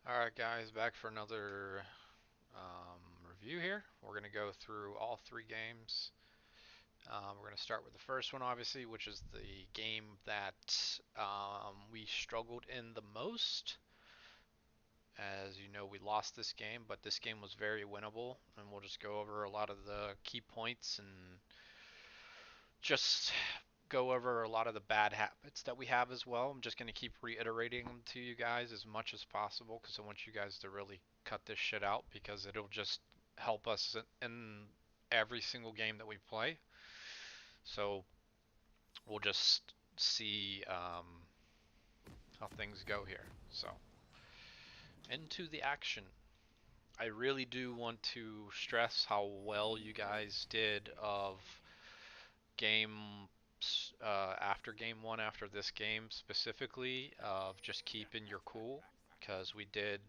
Alright guys, back for another review here. We're going to go through all three games. We're going to start with the first one, obviously, which is the game that we struggled in the most. As you know, we lost this game, but this game was very winnable, and we'll just go over a lot of the key points and just go over a lot of the bad habits that we have as well. I'm just going to keep reiterating them to you guys as much as possible because I want you guys to really cut this shit out because it'll just help us in every single game that we play. So we'll just see how things go here. So into the action. I really do want to stress how well you guys did of game after game one, after this game specifically, of just keeping your cool, because we did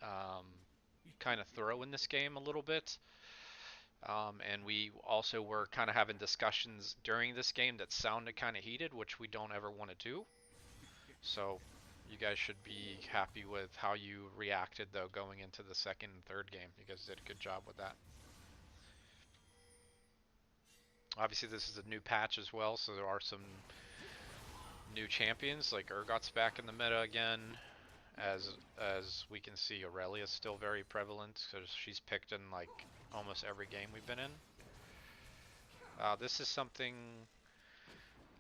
um, kind of throw in this game a little bit. And we also were kind of having discussions during this game that sounded kind of heated, which we don't ever want to do. So you guys should be happy with how you reacted, though, going into the second and third game. You guys did a good job with that. Obviously, this is a new patch as well, so there are some new champions, like Urgot's back in the meta again. As we can see, Aurelia is still very prevalent because she's picked in like almost every game we've been in. This is something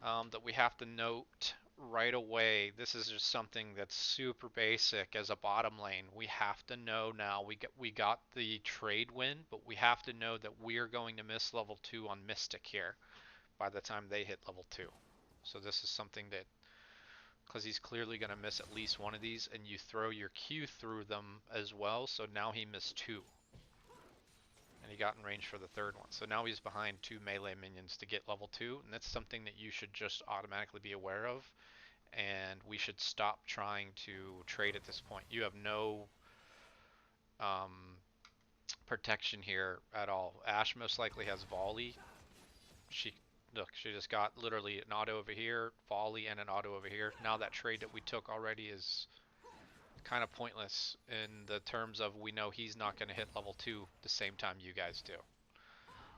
that we have to note right away. This is just something that's super basic as a bottom lane. We have to know now. We got the trade win, but we have to know that we're going to miss level 2 on Mystic here by the time they hit level 2. So this is something that, because he's clearly going to miss at least one of these, and you throw your Q through them as well, so now he missed two. And he got in range for the third one. So now he's behind two melee minions to get level 2, and that's something that you should just automatically be aware of, and we should stop trying to trade at this point. You have no protection here at all. Ashe most likely has volley. She just got literally an auto over here, volley, and an auto over here. Now that trade that we took already is kind of pointless in the terms of we know he's not going to hit level 2 the same time you guys do.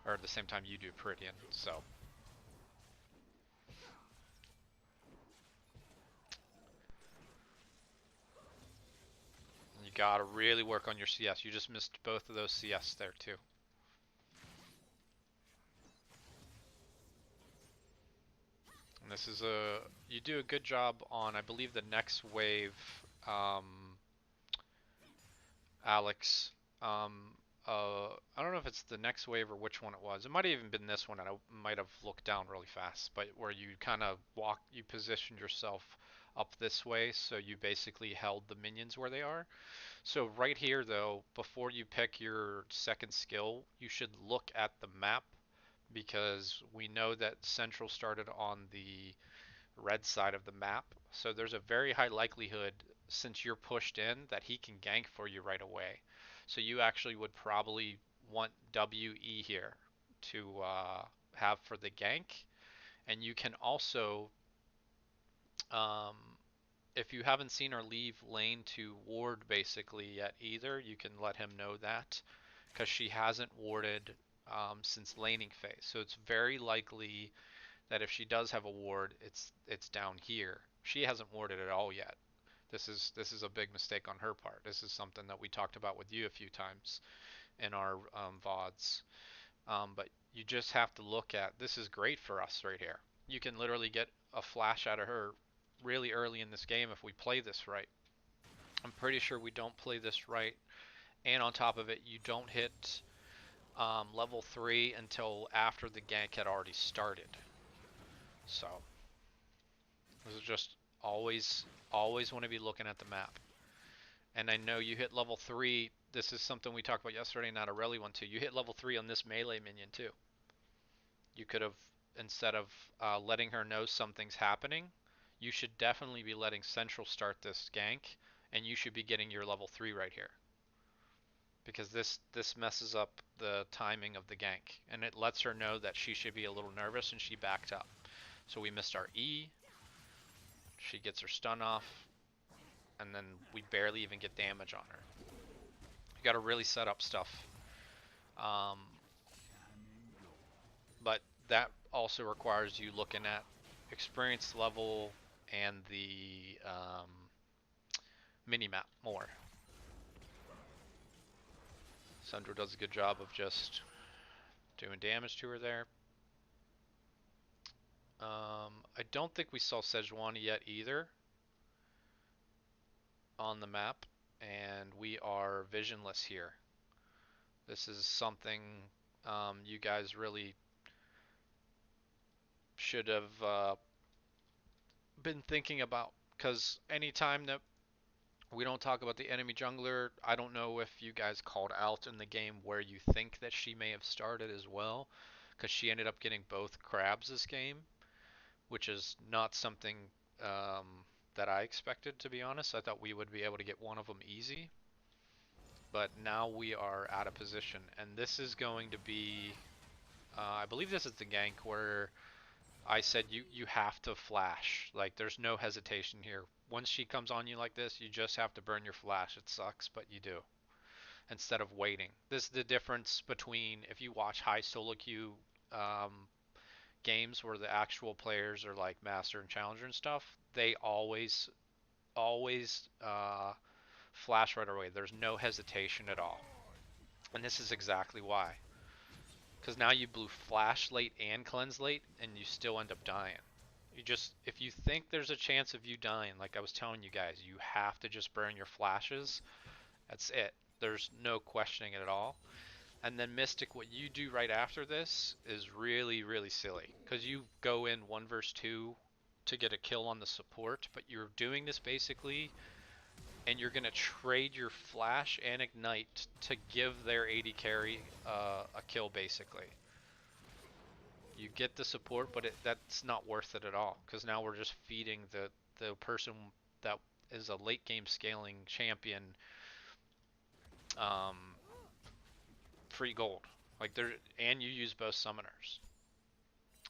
Or the same time you do Peridian, so. You gotta really work on your CS. You just missed both of those CS there too. And this is you do a good job on, I believe, the next wave, um, Alex. I don't know if it's the next wave or which one it was. It might have even been this one, and I might have looked down really fast. But where you kind of you positioned yourself up this way, so you basically held the minions where they are. So right here, though, before you pick your second skill, you should look at the map because we know that Central started on the red side of the map. So there's a very high likelihood, since you're pushed in, that he can gank for you right away. So you actually would probably want WE here to have for the gank. And you can also, um, if you haven't seen her leave lane to ward basically yet either, you can let him know that because she hasn't warded since laning phase. So it's very likely that if she does have a ward, it's down here. She hasn't warded at all yet. This is a big mistake on her part. This is something that we talked about with you a few times in our VODs. But you just have to look at, this is great for us right here. You can literally get a flash out of her really early in this game if we play this right. I'm pretty sure we don't play this right. And on top of it, you don't hit level 3 until after the gank had already started. So this is just always want to be looking at the map. And I know you hit level 3. This is something we talked about yesterday, not a rally one too. You hit level 3 on this melee minion too. You could have, instead of letting her know something's happening, you should definitely be letting Central start this gank, and you should be getting your level 3 right here. Because this messes up the timing of the gank, and it lets her know that she should be a little nervous, and she backed up. So we missed our E. She gets her stun off. and then we barely even get damage on her. You got to really set up stuff. Um, but that also requires you looking at experience level and the mini-map more. Sundra does a good job of just doing damage to her there. I don't think we saw Sejuani yet either on the map, and we are visionless here. This is something you guys really should have been thinking about, because anytime that we don't talk about the enemy jungler, I don't know if you guys called out in the game where you think that she may have started as well, because she ended up getting both crabs this game, which is not something um, that I expected, to be honest. I thought we would be able to get one of them easy, but now we are out of position, and this is going to be, I believe this is the gank where I said you have to flash. Like, there's no hesitation here. Once she comes on you like this, you just have to burn your flash. It sucks, but you do. Instead of waiting. This is the difference between if you watch high solo queue um, games where the actual players are like master and challenger and stuff. They always flash right away. There's no hesitation at all. And this is exactly why. Because now you blew flash late and cleanse late, and you still end up dying. You just, if you think there's a chance of you dying, like I was telling you guys, you have to just burn your flashes. That's it. There's no questioning it at all. And then Mystic, what you do right after this is really, really silly. Because you go in 1 versus 2 to get a kill on the support, but you're doing this basically, and you're going to trade your flash and ignite to give their AD carry a kill basically. You get the support, but that's not worth it at all, because now we're just feeding the person that is a late game scaling champion um, free gold. Like, there, and you use both summoners.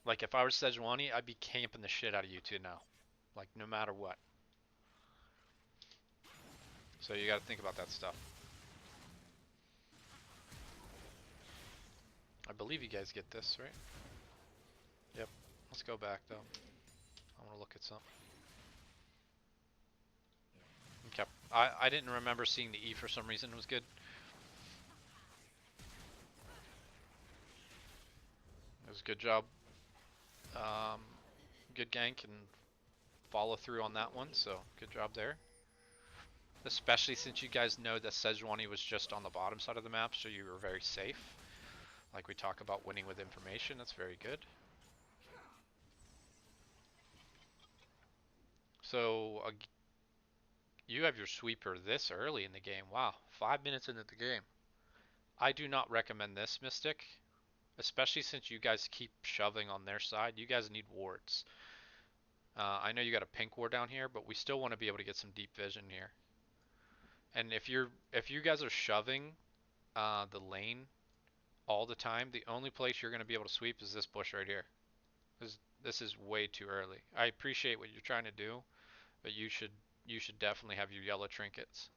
Like, if I was Sejuani, I'd be camping the shit out of you two now. Like, no matter what. So you gotta think about that stuff. I believe you guys get this, right? Yep. Let's go back, though. I want to look at something. Okay. I didn't remember seeing the E for some reason. It was good. It was a good job. Good gank and follow through on that one, so good job there. Especially since you guys know that Sejuani was just on the bottom side of the map, so you were very safe. Like we talk about winning with information, that's very good. So you have your sweeper this early in the game. Wow, 5 minutes into the game. I do not recommend this, Mystic. Especially since you guys keep shoving on their side. You guys need wards. I know you got a pink ward down here, but we still want to be able to get some deep vision here. And if you guys are shoving the lane all the time, the only place you're going to be able to sweep is this bush right here. This is way too early. I appreciate what you're trying to do, but you should definitely have your yellow trinkets.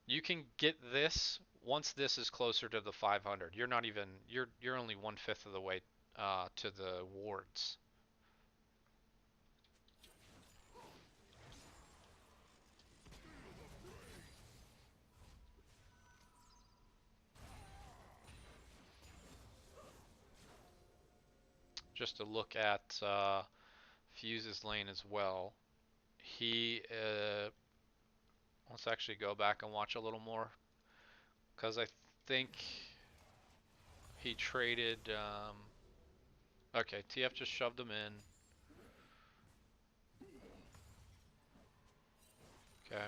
You can get this once this is closer to the 500. You're not even you're only 1/5 of the way to the wards. Just to look at Fuse's lane as well. He let's actually go back and watch a little more, because I think he traded. Okay, TF just shoved him in. Okay.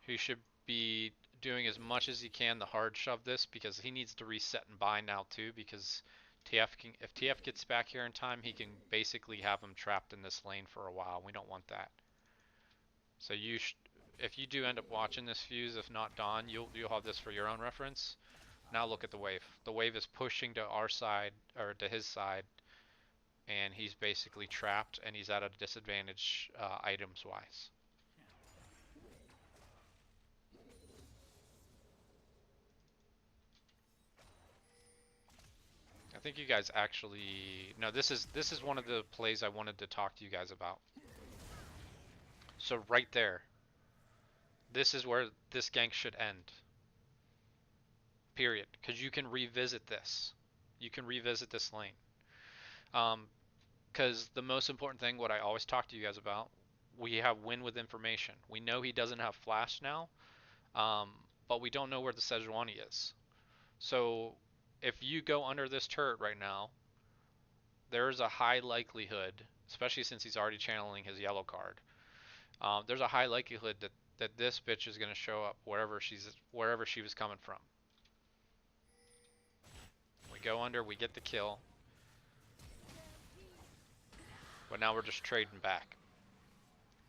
He should be doing as much as he can to hard shove this, because he needs to reset and bind now too, because if TF gets back here in time, he can basically have him trapped in this lane for a while. We don't want that. So if you do end up watching this Fuse, if not Dawn, you'll have this for your own reference. Now look at the wave. The wave is pushing to our side, or to his side, and he's basically trapped, and he's at a disadvantage items wise. I think you guys actually no. This is one of the plays I wanted to talk to you guys about. So right there, this is where this gank should end. Period. Because you can revisit this. You can revisit this lane. Because the most important thing, what I always talk to you guys about, we have win with information. We know he doesn't have flash now, um, but we don't know where the Sejuani is. So if you go under this turret right now, there's a high likelihood, especially since he's already channeling his yellow card, there's a high likelihood that this bitch is going to show up wherever she was coming from. We go under, we get the kill, but now we're just trading back.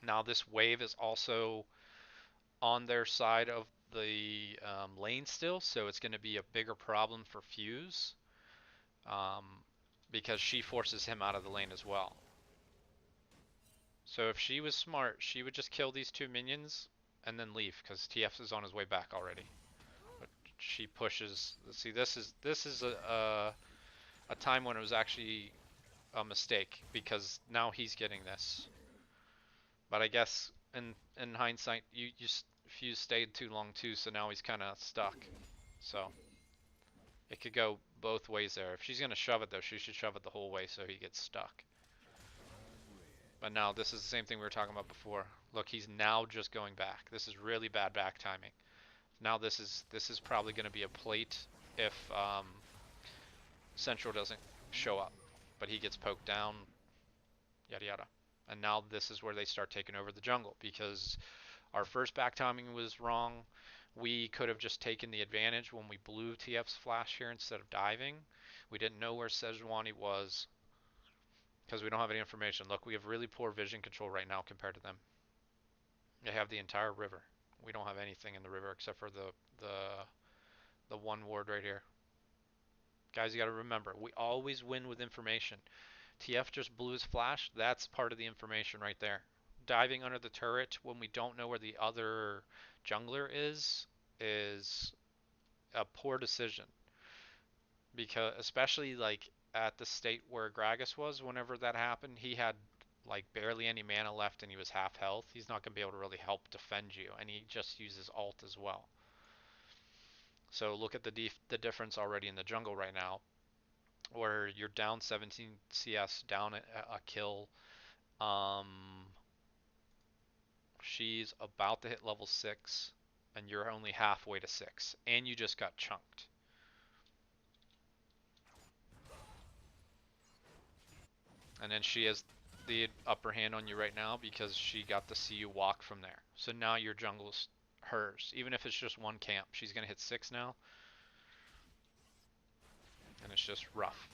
Now this wave is also on their side of the lane still, so it's going to be a bigger problem for Fuse, um, because she forces him out of the lane as well. So if she was smart, she would just kill these two minions and then leave, because TF is on his way back already. But she pushes. See, this is a time when it was actually a mistake, because now he's getting this. But I guess in hindsight, Fuse stayed too long too, so now he's kind of stuck. So it could go both ways there. If she's gonna shove it though, she should shove it the whole way so he gets stuck. But now this is the same thing we were talking about before. Look, he's now just going back. This is really bad back timing. Now this is probably going to be a plate if Central doesn't show up, but he gets poked down, yada yada. And now this is where they start taking over the jungle, because our first back timing was wrong. We could have just taken the advantage when we blew TF's flash here instead of diving. We didn't know where Sejuani was because we don't have any information. Look, we have really poor vision control right now compared to them. They have the entire river. We don't have anything in the river except for the one ward right here. Guys, you got to remember, we always win with information. TF just blew his flash. That's part of the information right there. Diving under the turret when we don't know where the other jungler is a poor decision, because especially like at the state where Gragas was, whenever that happened, he had like barely any mana left and he was half health. He's not going to be able to really help defend you, and he just uses ult as well. So look at the difference already in the jungle right now, where you're down 17 CS, down a kill. Um, she's about to hit level 6, and you're only halfway to 6, and you just got chunked. And then she has the upper hand on you right now because she got to see you walk from there. So now your jungle's hers. Even if it's just one camp, she's going to hit 6 now. And it's just rough.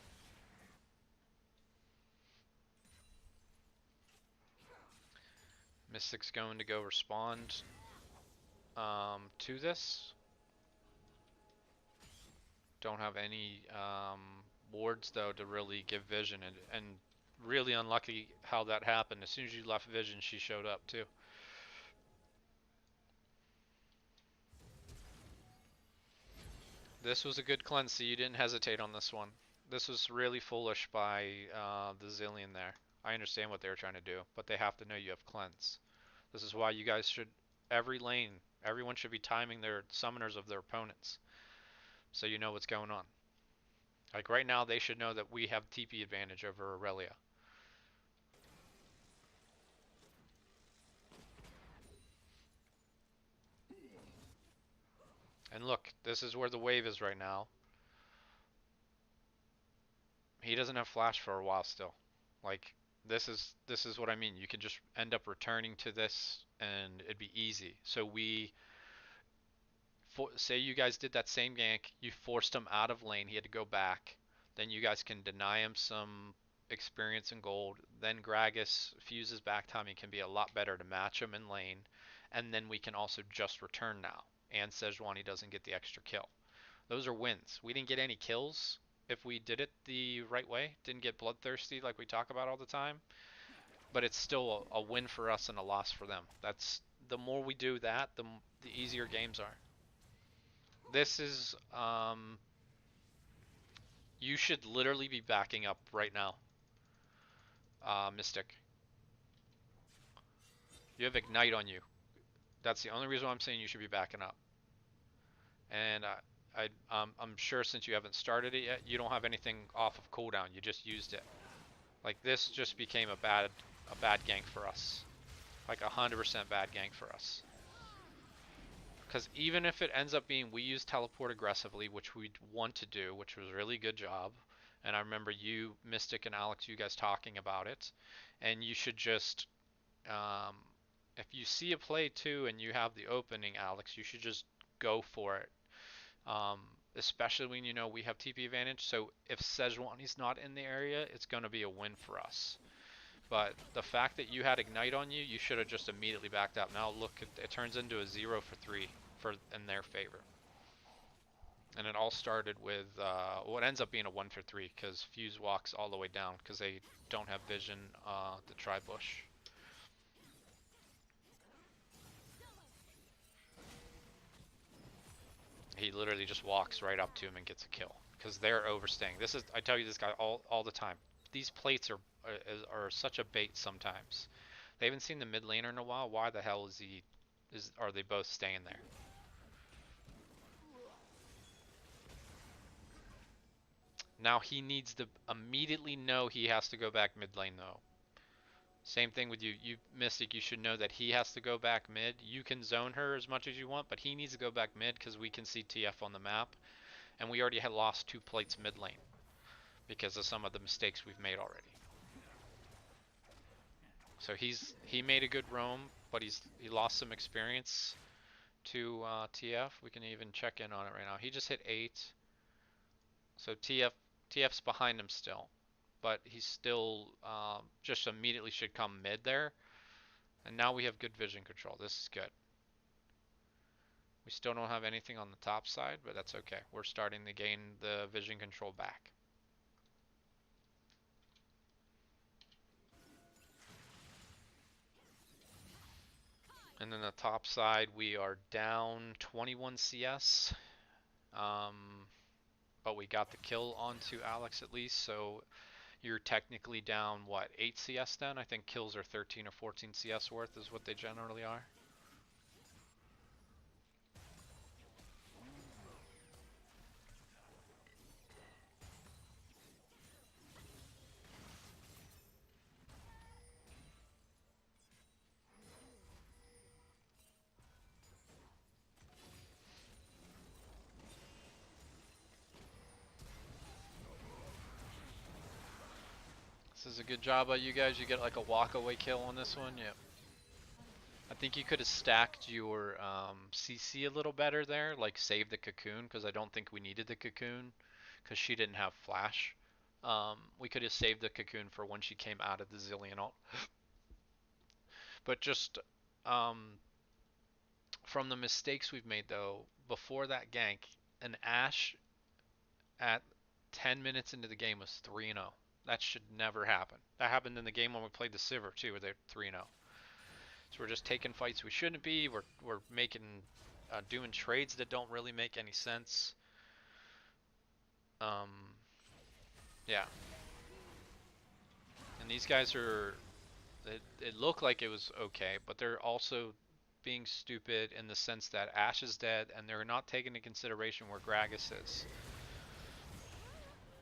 Mystic's going to go respond to this. Don't have any wards though to really give vision, and really unlucky how that happened. As soon as you left vision, she showed up too. This was a good cleanse, so you didn't hesitate on this one. This was really foolish by the Zillion there. I understand what they were trying to do, but they have to know you have cleanse. This is why you guys should, every lane, everyone should be timing their summoners of their opponents, so you know what's going on. Like right now, they should know that we have TP advantage over Aurelia. And look, this is where the wave is right now. He doesn't have flash for a while still. Like this is what I mean. You can just end up returning to this and it'd be easy. So say you guys did that same gank, you forced him out of lane, he had to go back. Then you guys can deny him some experience and gold. Then Gragas Fuse's back timing can be a lot better to match him in lane. And then we can also just return now. And Sejuani doesn't get the extra kill. Those are wins. We didn't get any kills if we did it the right way. Didn't get bloodthirsty like we talk about all the time. But it's still a win for us and a loss for them. That's the more we do that, the easier games are. This is You should literally be backing up right now, Mystic. You have Ignite on you. That's the only reason why I'm saying you should be backing up. And I'm sure since you haven't started it yet, you don't have anything off of cooldown. You just used it. Like this just became a bad gank for us. Like 100% bad gank for us. Because even if it ends up being we use teleport aggressively, which we want to do, which was a really good job, and I remember you, Mystic, and Alex, you guys talking about it, and you should just, um, if you see a play too and you have the opening, Alex, you should just go for it. Um, Especially when you know we have TP advantage. So if Sejuani's not in the area, it's going to be a win for us. But the fact that you had Ignite on you, you should have just immediately backed up. Now look, it turns into a 0 for 3 for in their favor. And it all started with what ends up being a 1 for 3 because Fuse walks all the way down because they don't have vision to try bush. He literally just walks right up to him and gets a kill because they're overstaying. This is, I tell you this guy all the time. These plates are such a bait sometimes. They haven't seen the mid laner in a while. Why the hell are they both staying there? Now he needs to immediately know he has to go back mid lane though. Same thing with you. You Mystic, you should know that he has to go back mid. You can zone her as much as you want, but he needs to go back mid because we can see TF on the map. And we already had lost 2 plates mid lane because of some of the mistakes we've made already. So he made a good roam, but he lost some experience to TF. We can even check in on it right now. He just hit 8. So TF's behind him still, but he's still just immediately should come mid there. And now we have good vision control. This is good. We still don't have anything on the top side, but that's okay. We're starting to gain the vision control back. And then the top side, we are down 21 CS. But we got the kill onto Alex at least, so you're technically down, what, 8 CS then? I think kills are 13 or 14 CS worth is what they generally are. This is a good job by you guys. You get like a walk-away kill on this one. Yep. I think you could have stacked your CC a little better there, like save the cocoon, because I don't think we needed the cocoon, because she didn't have flash. We could have saved the cocoon for when she came out of the Zillion ult. But just from the mistakes we've made though, before that gank, an Ashe at 10 minutes into the game was 3-0. That should never happen. That happened in the game when we played the Sivir too, where they're 3-0. So we're just taking fights we shouldn't be. We're making doing trades that don't really make any sense. Um, yeah. And these guys are. It looked like it was okay, but they're also being stupid in the sense that Ashe is dead, and they're not taking into consideration where Gragas is.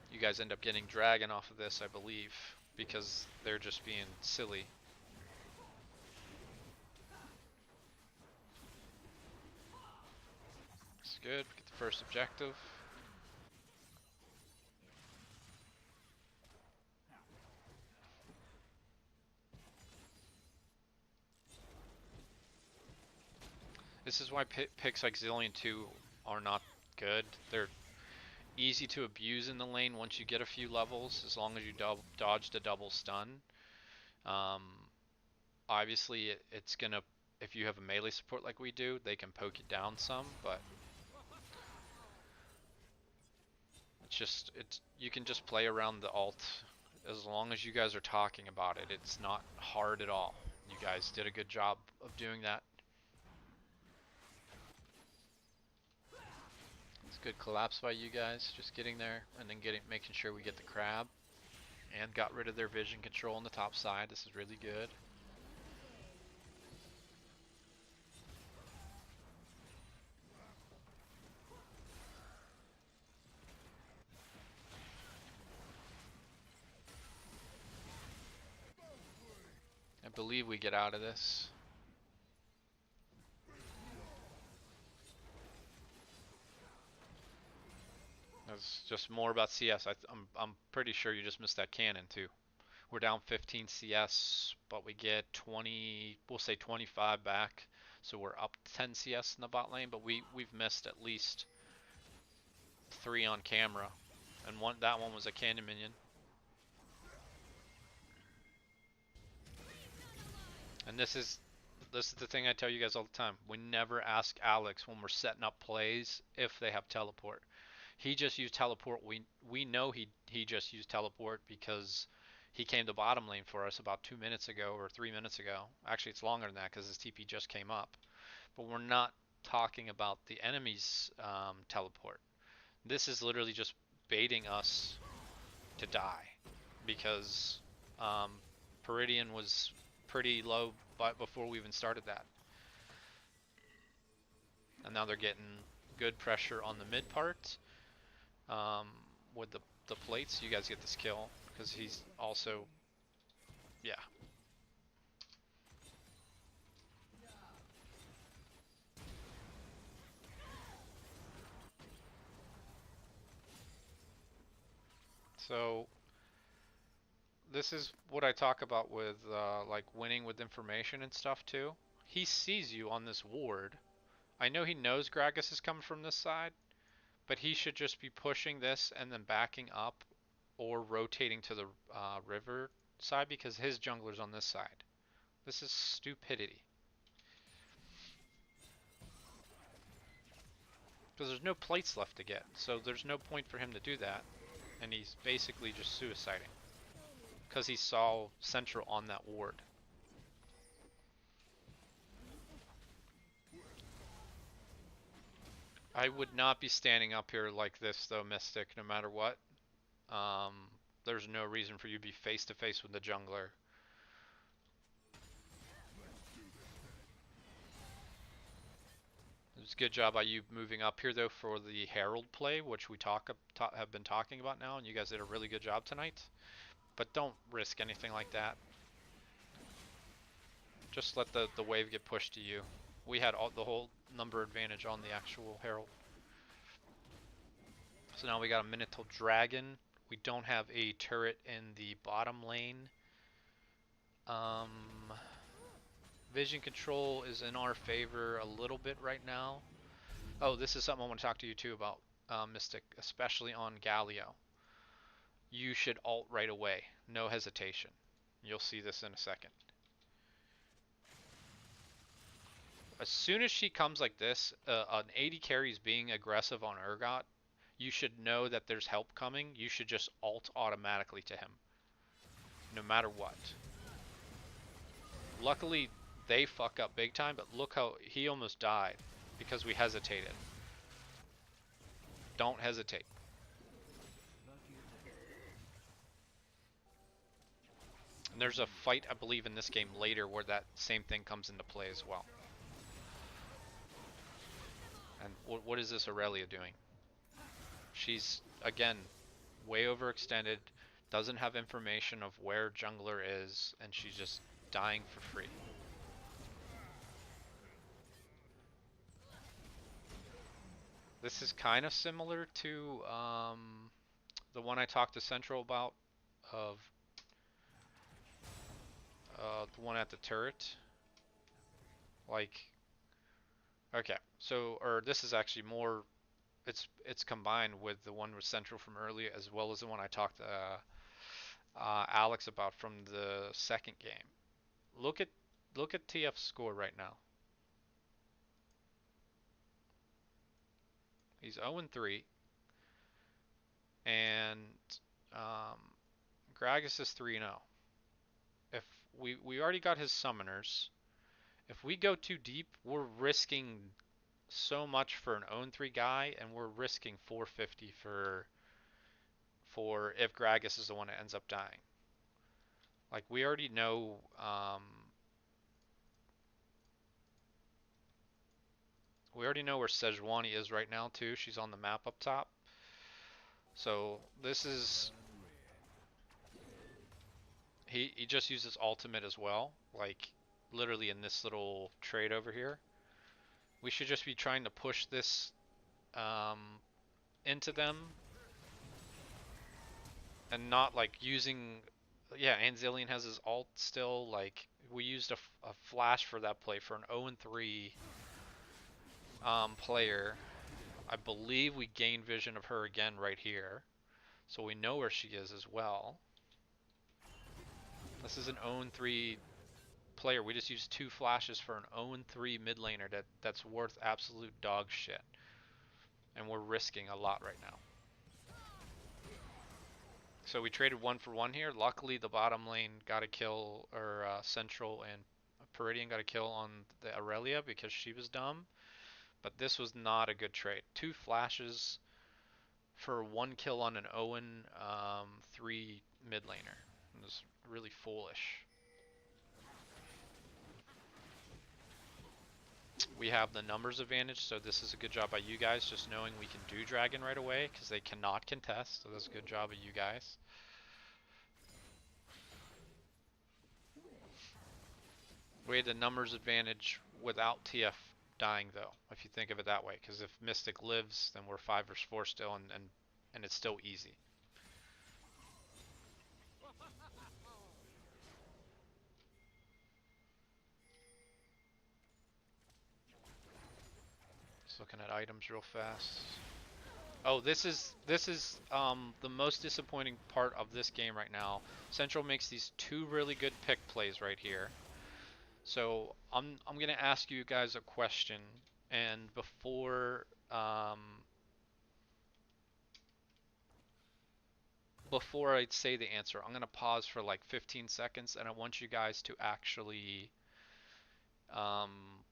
You guys end up getting Dragon off of this, I believe, because they're just being silly. It's good. We get the first objective. This is why picks like Zillion 2 are not good. They're easy to abuse in the lane once you get a few levels, as long as you dodge the double stun. Um, Obviously, it's gonna, if you have a melee support like we do, they can poke it down some, but you can just play around the ult as long as you guys are talking about it. It's not hard at all. You guys did a good job of doing that. It's good collapse by you guys, just getting there and then making sure we get the crab and got rid of their vision control on the top side. This is really good. I believe we get out of this. That's just more about CS. I'm pretty sure you just missed that cannon too. We're down 15 CS, but we get 20, we'll say 25 back. So we're up 10 CS in the bot lane, but we've missed at least 3 on camera. And that one was a cannon minion. And this is the thing I tell you guys all the time. We never ask Alex when we're setting up plays if they have teleport. He just used teleport. We know he just used teleport because he came to bottom lane for us about 2 minutes ago or 3 minutes ago. Actually, it's longer than that because his TP just came up. But we're not talking about the enemy's teleport. This is literally just baiting us to die because Peridian was pretty low before we even started that. And now they're getting good pressure on the mid part with the plates. You guys get this kill because he's also, yeah. So this is what I talk about with like winning with information and stuff too. He sees you on this ward. I know he knows Gragas is coming from this side, but he should just be pushing this and then backing up or rotating to the river side because his jungler's on this side. This is stupidity. Because there's no plates left to get, so there's no point for him to do that. And he's basically just suiciding. Because he saw Central on that ward. I would not be standing up here like this though, Mystic, no matter what. There's no reason for you to be face to face with the jungler. It's a good job by you moving up here though for the Herald play, which we have been talking about now, and you guys did a really good job tonight. But don't risk anything like that. Just let the wave get pushed to you. We had the whole number advantage on the actual Herald. So now we got a minute till Dragon. We don't have a turret in the bottom lane. Vision control is in our favor a little bit right now. Oh, this is something I want to talk to you too about, Mystic, especially on Galio. You should ult right away, no hesitation. You'll see this in a second. As soon as she comes like this, an AD carry is being aggressive on Urgot, you should know that there's help coming. You should just ult automatically to him, no matter what. Luckily, they fuck up big time, but look how he almost died because we hesitated. Don't hesitate. And there's a fight, I believe, in this game later where that same thing comes into play as well. And what is this Aurelia doing? She's, again, way overextended, doesn't have information of where jungler is, and she's just dying for free. This is kind of similar to the one I talked to Central about, of the one at the turret. Like, okay, so, or this is actually more, it's combined with the one with Central from earlier, as well as the one I talked to Alex about from the second game. Look at TF's score right now. He's 0-3, and Gragas is 3-0. If we already got his summoners, if we go too deep, we're risking so much for an own 3 guy, and we're risking 450 for if Gragas is the one that ends up dying. Like we already know, we already know where Sejuani is right now too. She's on the map up top. So this is he just uses ultimate as well, like literally in this little trade over here. We should just be trying to push this um, into them and not like using. Yeah, Anzilian has his ult still. Like we used a flash for that play for an 0-3 player. I believe we gain vision of her again right here, so we know where she is as well. This is an 0-3 player. We just used 2 flashes for an 0-3 mid laner that's worth absolute dog shit, and we're risking a lot right now. So we traded 1 for 1 here. Luckily, the bottom lane got a kill, or Central and Peridian got a kill on the Aurelia because she was dumb. But this was not a good trade. 2 flashes for 1 kill on an Owen 3 mid laner. It was really foolish. We have the numbers advantage, so this is a good job by you guys just knowing we can do Dragon right away because they cannot contest. So that's a good job of you guys. We had the numbers advantage without TF dying though, if you think of it that way, because if Mystic lives, then we're 5 versus 4 still, and it's still easy. Just looking at items real fast. Oh, this is the most disappointing part of this game right now. Central makes these 2 really good pick plays right here. So I'm gonna ask you guys a question, and before I say the answer, I'm gonna pause for like 15 seconds, and I want you guys to actually um,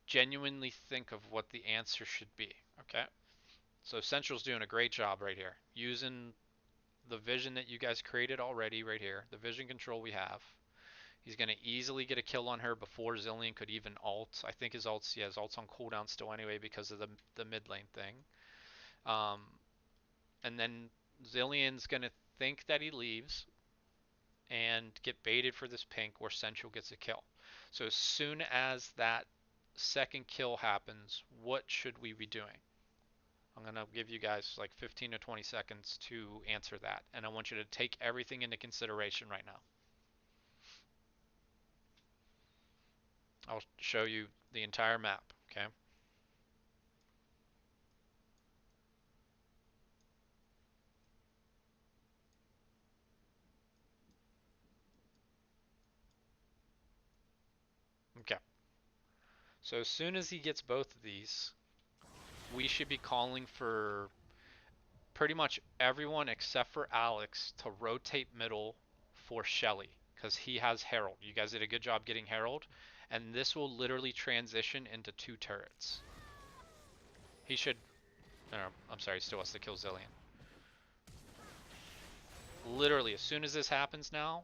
genuinely think of what the answer should be. Okay? So Central's doing a great job right here, using the vision that you guys created already right here, the vision control we have. He's going to easily get a kill on her before Zillion could even ult. I think his ult's on cooldown still anyway because of the mid lane thing. Um, and then Zillion's going to think that he leaves and get baited for this pink where Central gets a kill. So as soon as that second kill happens, what should we be doing? I'm going to give you guys like 15 to 20 seconds to answer that. And I want you to take everything into consideration right now. I'll show you the entire map, okay? Okay. So as soon as he gets both of these, we should be calling for pretty much everyone except for Alex to rotate middle for Shelly because he has Herald. You guys did a good job getting Herald, and this will literally transition into 2 turrets. He should. No, I'm sorry, he still has to kill Zillion. Literally, as soon as this happens now,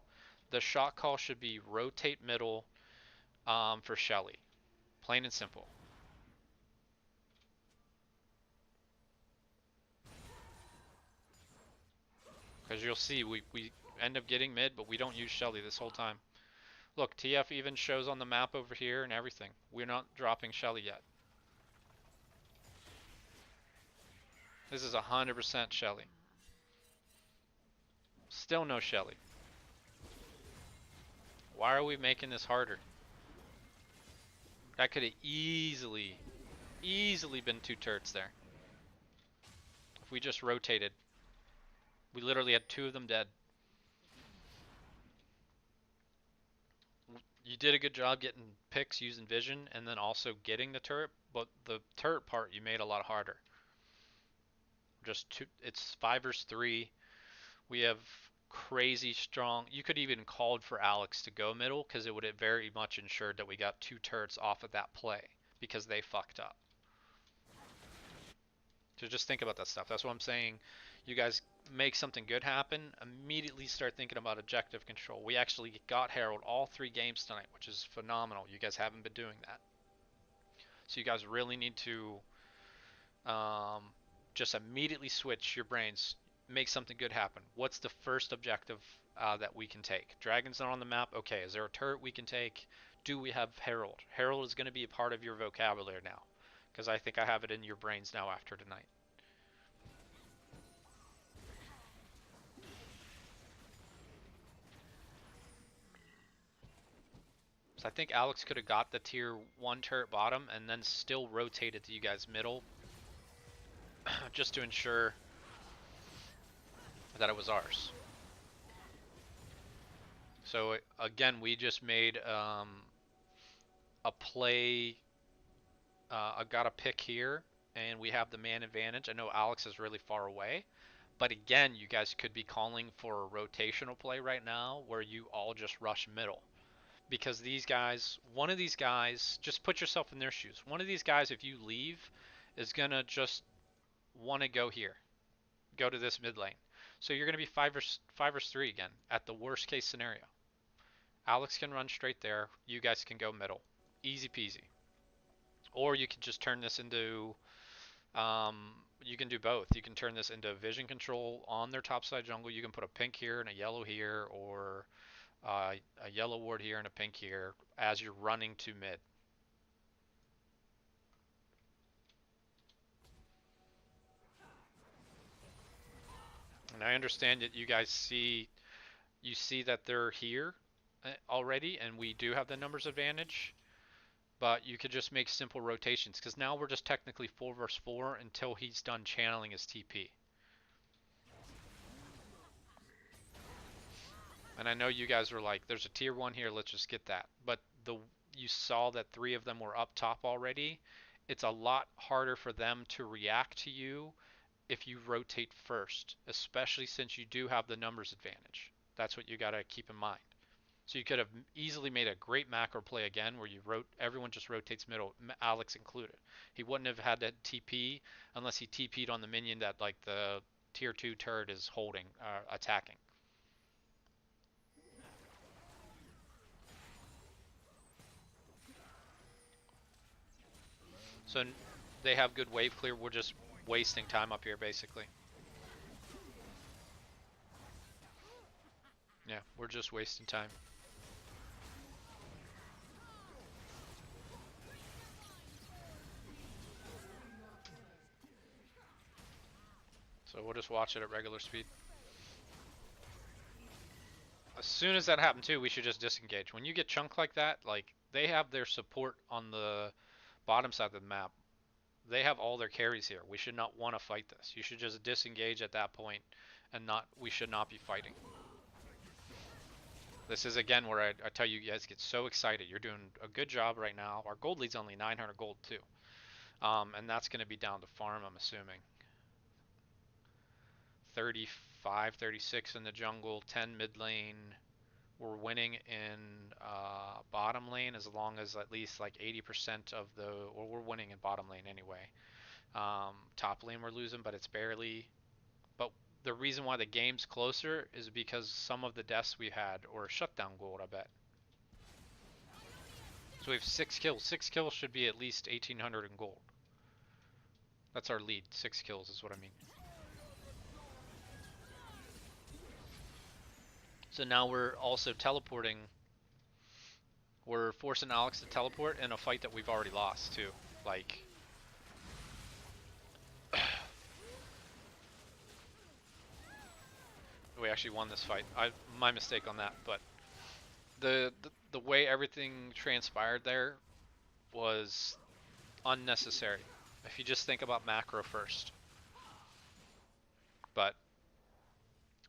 the shot call should be rotate middle for Shelly. Plain and simple. Because you'll see, we end up getting mid, but we don't use Shelly this whole time. Look, TF even shows on the map over here and everything. We're not dropping Shelly yet. This is 100% Shelly. Still no Shelly. Why are we making this harder? That could have easily been 2 turrets there. If we just rotated. We literally had 2 of them dead. You did a good job getting picks using vision and then also getting the turret, but the turret part you made a lot harder. Just 2, it's 5 versus 3. We have crazy strong. You could even called for Alex to go middle because it would have very much ensured that we got 2 turrets off of that play because they fucked up. So just think about that stuff. That's what I'm saying. You guys make something good happen, immediately start thinking about objective control. We actually got Herald all 3 games tonight, which is phenomenal. You guys haven't been doing that. So you guys really need to um, just immediately switch your brains, make something good happen. What's the first objective that we can take? Dragon's not on the map. Okay, is there a turret we can take? Do we have Herald? Herald is going to be a part of your vocabulary now, because I think I have it in your brains now after tonight. So I think Alex could have got the tier 1 turret bottom and then still rotated to you guys middle just to ensure that it was ours. So again, we just made a play. I got a pick here, and we have the man advantage. I know Alex is really far away, but again, you guys could be calling for a rotational play right now where you all just rush middle. Because these guys, one of these guys, just put yourself in their shoes. One of these guys, if you leave, is gonna just want to go here, go to this mid lane. So you're gonna be 5 versus 3 again at the worst case scenario. Alex can run straight there. You guys can go middle, easy peasy. Or you can just turn this into you can do both. You can turn this into vision control on their topside jungle. You can put a pink here and a yellow here, or a yellow ward here and a pink here as you're running to mid. And I understand that you see that they're here already, and we do have the numbers advantage. But you could just make simple rotations because now we're just technically 4 versus 4 until he's done channeling his TP. And I know you guys were like, there's a tier 1 here, let's just get that. But you saw that 3 of them were up top already. It's a lot harder for them to react to you if you rotate first, especially since you do have the numbers advantage. That's what you got to keep in mind. So you could have easily made a great macro play again where everyone just rotates middle, Alex included. He wouldn't have had that TP unless he TP'd on the minion that like the tier 2 turret is holding, attacking. So they have good wave clear. We're just wasting time up here, basically. Yeah, we're just wasting time. So we'll just watch it at regular speed. As soon as that happened too, we should just disengage. When you get chunked like that, like they have their support on the bottom side of the map. They have all their carries here. We should not want to fight this. You should just disengage at that point and we should not be fighting. This is again where I tell you guys get so excited. You're doing a good job right now. Our gold lead's only 900 gold too. And that's going to be down to farm, I'm assuming. 35, 36 in the jungle, 10 mid lane. We're winning in bottom lane as long as at least like 80% of or we're winning in bottom lane anyway. Top lane we're losing, but it's barely. But the reason why the game's closer is because some of the deaths we had or shutdown gold, I bet. So we have 6 kills. 6 kills should be at least 1800 in gold. That's our lead. 6 kills is what I mean. So now we're also teleporting. We're forcing Alex to teleport in a fight that we've already lost too. Like, we actually won this fight. My mistake on that, but the way everything transpired there was unnecessary. If you just think about macro first. But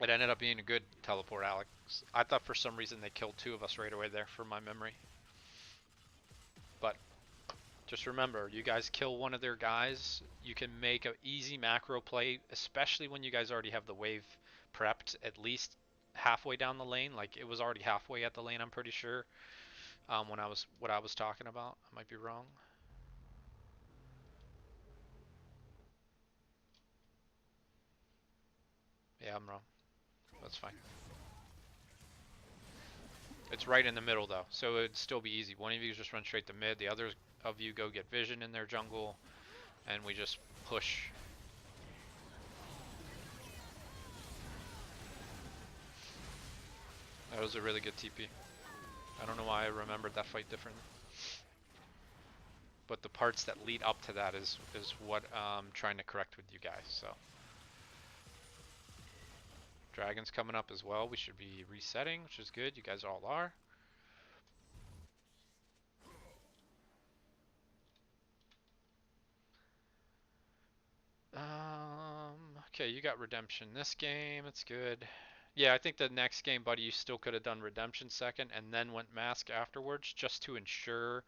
it ended up being a good teleport, Alex. I thought for some reason they killed 2 of us right away there from my memory. But just remember, you guys kill one of their guys, you can make an easy macro play, especially when you guys already have the wave prepped at least halfway down the lane. Like it was already halfway at the lane, I'm pretty sure. When what I was talking about, I might be wrong. Yeah, I'm wrong. That's fine. It's right in the middle though, so it'd still be easy. One of you just run straight to mid, the other of you go get vision in their jungle, and we just push. That was a really good TP. I don't know why I remembered that fight differently. But the parts that lead up to that is what I'm trying to correct with you guys. So Dragon's coming up as well. We should be resetting, which is good. You guys all are. Okay, you got redemption this game. It's good. Yeah, I think the next game, buddy, you still could have done redemption second and then went mask afterwards, just to ensure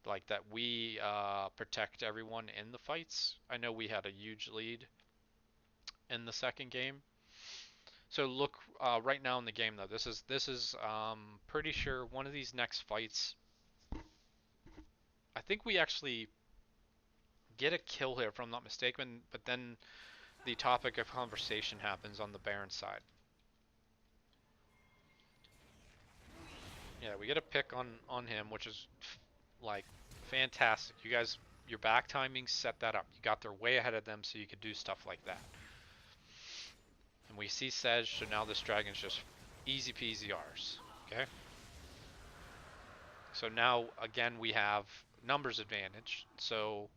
like that we protect everyone in the fights. I know we had a huge lead in the second game. So look right now in the game though. This is pretty sure one of these next fights. I think we actually get a kill here if I'm not mistaken, but then the topic of conversation happens on the Baron side. Yeah, we get a pick on him, which is like fantastic. You guys, your back timing set that up. You got there way ahead of them, so you could do stuff like that. And we see Sedge, so now this dragon's just easy peasy ours. Okay. So now again we have numbers advantage. So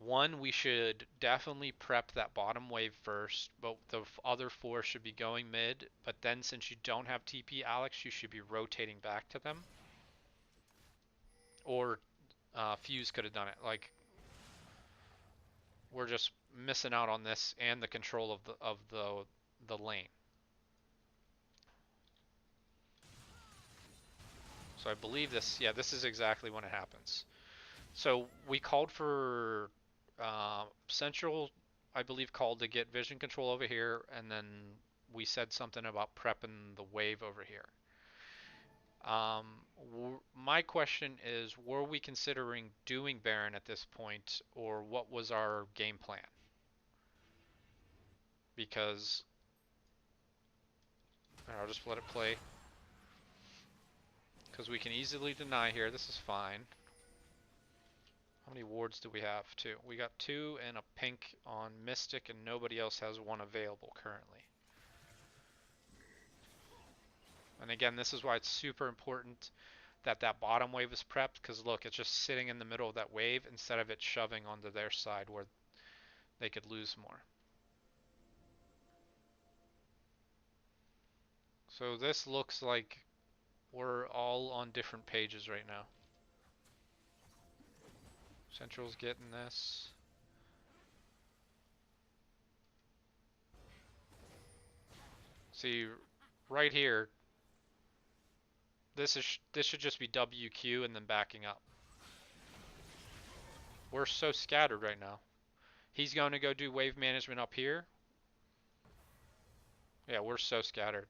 one, we should definitely prep that bottom wave first, but the other four should be going mid. But then since you don't have TP, Alex, you should be rotating back to them. Or Fuse could have done it. Like we're just missing out on this and the control of the lane. So I believe this. Yeah, this is exactly when it happens. So we called for Central, I believe, called to get vision control over here, and then we said something about prepping the wave over here. My question is, were we considering doing Baron at this point, or what was our game plan? Because I'll just let it play. Because we can easily deny here. This is fine. How many wards do we have? Two. We got two and a pink on Mystic, and nobody else has one available currently. And again, this is why it's super important that that bottom wave is prepped, because look, it's just sitting in the middle of that wave instead of it shoving onto their side where they could lose more. So this looks like we're all on different pages right now. Central's getting this. See, right here, this should just be WQ and then backing up. We're so scattered right now. He's going to go do wave management up here. Yeah, we're so scattered.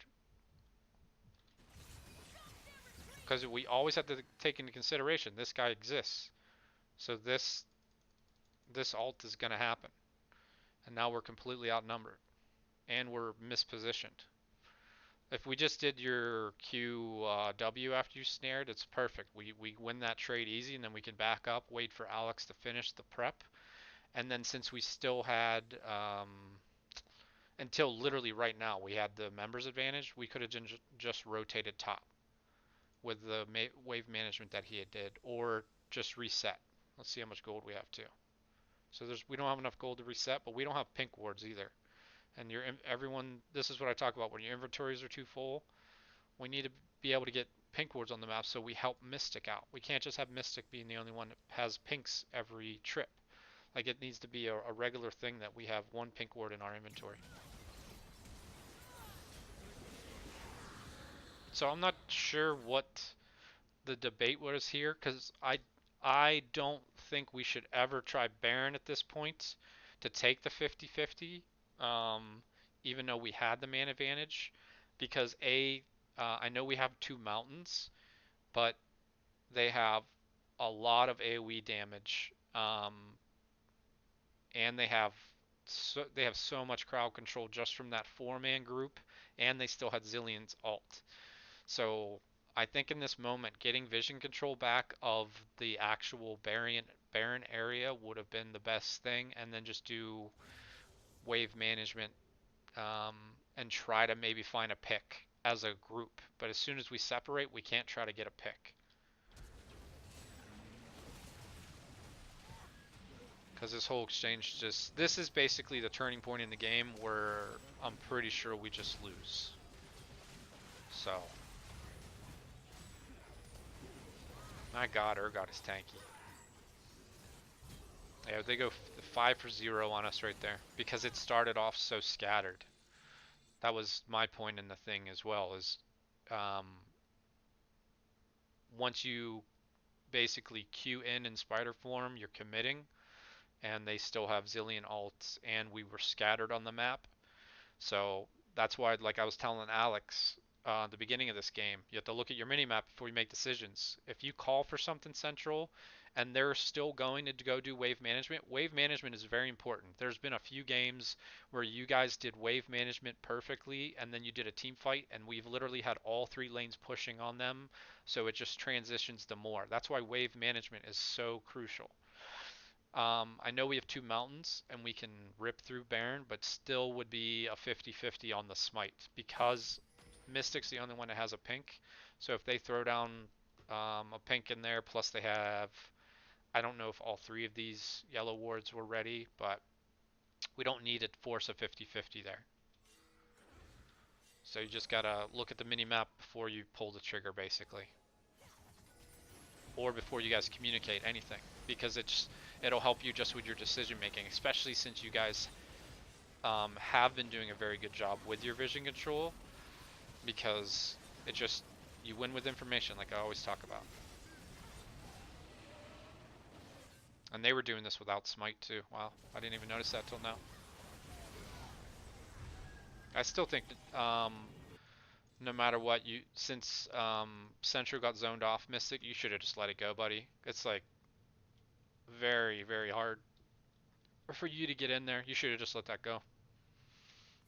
Because we always have to take into consideration this guy exists. So this ult is going to happen. And now we're completely outnumbered. And we're mispositioned. If we just did your QW after you snared, it's perfect. We win that trade easy, and then we can back up, wait for Alex to finish the prep. And then since we still had, until literally right now, we had the members advantage, we could have just rotated top with the wave management that he did, or just reset. Let's see how much gold we have too. So we don't have enough gold to reset, but we don't have pink wards either. And everyone, this is what I talk about when your inventories are too full. We need to be able to get pink wards on the map so we help Mystic out. We can't just have Mystic being the only one that has pinks every trip. Like it needs to be a regular thing that we have one pink ward in our inventory. So I'm not sure what the debate was here, because I don't think we should ever try Baron at this point to take the 50-50, even though we had the man advantage, because I know we have two mountains, but they have a lot of AoE damage, and they have they have so much crowd control just from that four-man group, and they still had Zillion's ult. So I think in this moment, getting vision control back of the actual Baron area would have been the best thing, and then just do wave management, um, and try to maybe find a pick as a group. But as soon as we separate, we can't try to get a pick. Because this whole exchange just, this is basically the turning point in the game where I'm pretty sure we just lose. So, my god, Urgot is tanky. Yeah, they go 5 for 0 on us right there because it started off so scattered. That was my point in the thing as well, is um, once you basically queue in spider form, you're committing, and they still have zillion ults, and we were scattered on the map. So that's why, like I was telling Alex at the beginning of this game, you have to look at your minimap before you make decisions. If you call for something central and they're still going to go do wave management is very important. There's been a few games where you guys did wave management perfectly and then you did a team fight and we've literally had all three lanes pushing on them, so it just transitions to more. That's why wave management is so crucial. I know we have two mountains and we can rip through Baron, but still would be a 50-50 on the smite because Mystic's the only one that has a pink. So if they throw down a pink in there, plus they have, I don't know if all three of these yellow wards were ready, but we don't need to force a 50-50 there. So you just gotta look at the mini map before you pull the trigger, basically, or before you guys communicate anything, because it'll help you just with your decision making, especially since you guys have been doing a very good job with your vision control, because it just, you win with information, like I always talk about. And they were doing this without smite too. Wow, I didn't even notice that till now. I still think no matter what, since Central got zoned off Mystic, you should have just let it go, buddy. It's like very, very hard for you to get in there. You should have just let that go.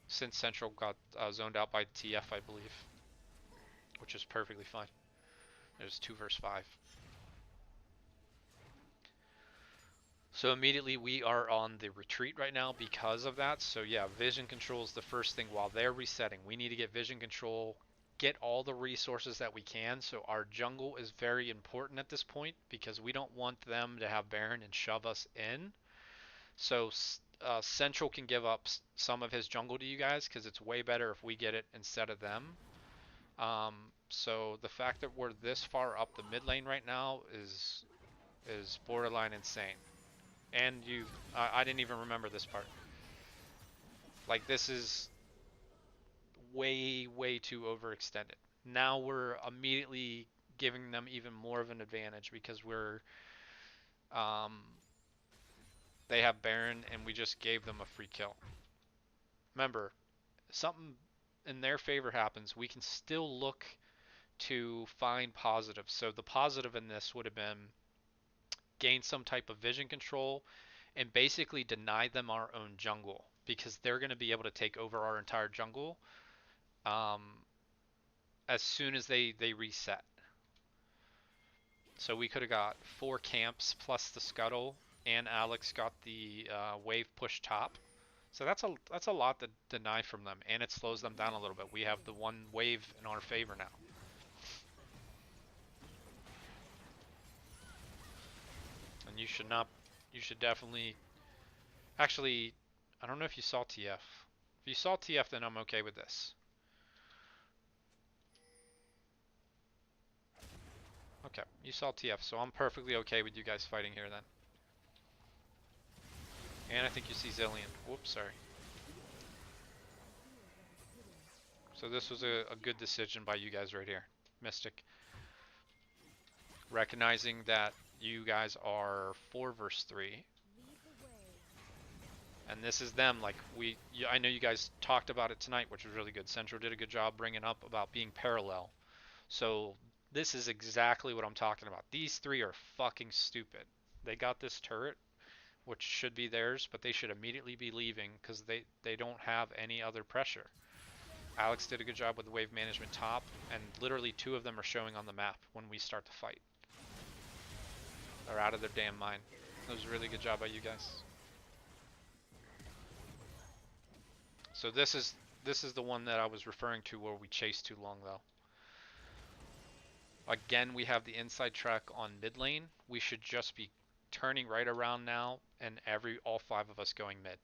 Since Central got zoned out by TF, I believe, which is perfectly fine. There's 2 versus 5. So immediately we are on the retreat right now because of that. So yeah, vision control is the first thing while they're resetting. We need to get vision control, get all the resources that we can. So our jungle is very important at this point because we don't want them to have Baron and shove us in. So Central can give up some of his jungle to you guys because it's way better if we get it instead of them. Um, so the fact that we're this far up the mid lane right now is borderline insane. And I didn't even remember this part. Like, this is way, way too overextended. Now we're immediately giving them even more of an advantage because um, they have Baron and we just gave them a free kill. Remember, something in their favor happens, we can still look to find positives. So the positive in this would have been gain some type of vision control and basically deny them our own jungle because they're going to be able to take over our entire jungle um, as soon as they reset. So we could have got 4 camps plus the scuttle, and Alex got the wave push top. So that's a lot to deny from them, and it slows them down a little bit. We have the one wave in our favor now. And you should definitely, actually, I don't know if you saw TF. If you saw TF, then I'm okay with this. Okay, you saw TF, so I'm perfectly okay with you guys fighting here then. And I think you see Zillion. Whoops, sorry. So this was a good decision by you guys right here. Mystic. Recognizing that you guys are 4 versus 3. And this is them, like, I know you guys talked about it tonight, which was really good. Central did a good job bringing up about being parallel. So this is exactly what I'm talking about. These three are fucking stupid. They got this turret which should be theirs, but they should immediately be leaving because they don't have any other pressure. Alex did a good job with the wave management top, and literally 2 of them are showing on the map when we start the fight. They're out of their damn mind. That was a really good job by you guys. So this is the one that I was referring to where we chased too long though. Again, we have the inside track on mid lane. We should just be turning right around now and all 5 of us going mid.